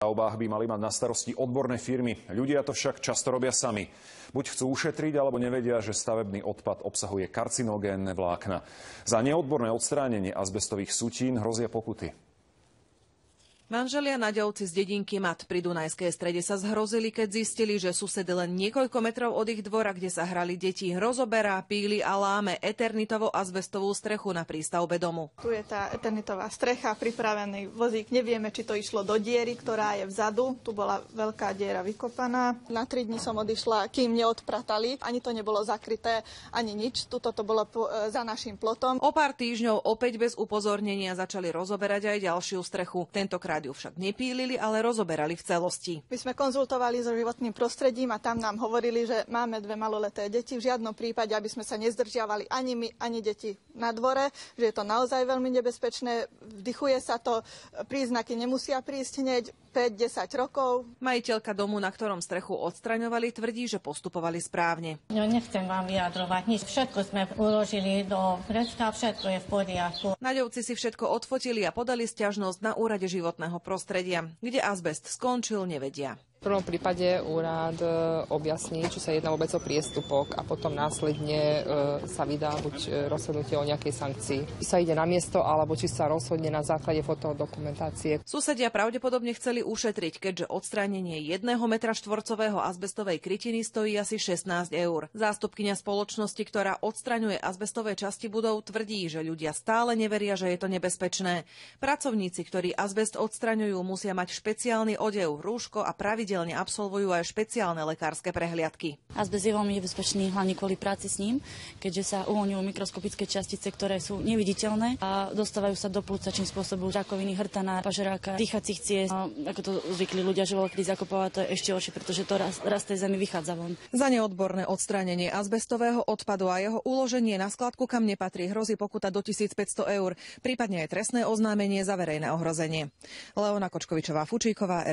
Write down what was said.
Stavbách by mali mať na starosti odborné firmy. Ľudia to však často robia sami. Buď chcú ušetriť, alebo nevedia, že stavebný odpad obsahuje karcinogénne vlákna. Za neodborné odstránenie azbestových sutín hrozia pokuty. Manželia Naďovci z dedinky Mat pri Dunajskej Strede sa zhrozili, keď zistili, že sused len niekoľko metrov od ich dvora, kde sa hrali deti, rozoberá, píli a láme eternitovo azbestovú strechu na prístavbe domu. Tu je tá eternitová strecha, pripravený vozík. Nevieme, či to išlo do diery, ktorá je vzadu. Tu bola veľká diera vykopaná. Na 3 dni som odišla, kým neodpratali. Ani to nebolo zakryté, ani nič. Tuto to bolo za našim plotom. O pár týždňov opäť bez upozornenia začali rozoberať aj ďalšiu strechu. Tentokrát ju však nepílili, ale rozoberali v celosti. My sme konzultovali so životným prostredím a tam nám hovorili, že máme 2 maloleté deti. V žiadnom prípade, aby sme sa nezdržiavali ani my, ani deti na dvore, že je to naozaj veľmi nebezpečné. Vdychuje sa to, príznaky nemusia prísť hneď 5-10 rokov. Majiteľka domu, na ktorom strechu odstraňovali, tvrdí, že postupovali správne. No, nechcem vám vyjadrovať nič. Všetko sme uložili do vrecka, všetko je v poriadku. Naďovci si všetko odfotili a podali sťažnosť na úrade životného prostredia. Kde azbest skončil, nevedia. V prvom prípade úrad objasní, či sa jedná vôbec o priestupok a potom následne sa vydá buď rozhodnutie o nejakej sankcii. Či sa ide na miesto, alebo či sa rozhodne na základe fotodokumentácie. Susedia pravdepodobne chceli ušetriť, keďže odstránenie 1 metra štvorcového azbestovej krytiny stojí asi 16 eur. Zástupkyňa spoločnosti, ktorá odstraňuje azbestové časti budov, tvrdí, že ľudia stále neveria, že je to nebezpečné. Pracovníci, ktorí azbest odstraňujú, musia mať špeciálny odev, rúško a pravidelne absolvujú aj špeciálne lekárske prehliadky. Azbest je veľmi nebezpečný, hlavne kvôli práci s ním, keďže sa uvoľňujú mikroskopické častice, ktoré sú neviditeľné a dostávajú sa do plúca, čím spôsobujú rakoviny hrtana, pažeráka, dýchacích ciest. Ako to zvykli ľudia, že volokedy zakopovať, to je ešte horšie, pretože to raz tej zemi vychádza von. Za neodborné odstránenie azbestového odpadu a jeho uloženie na skladku, kam nepatrí, hrozí pokuta do 1500 eur, prípadne aj trestné oznámenie za verejné ohrozenie. Leona Kočkovičová-Fučíková,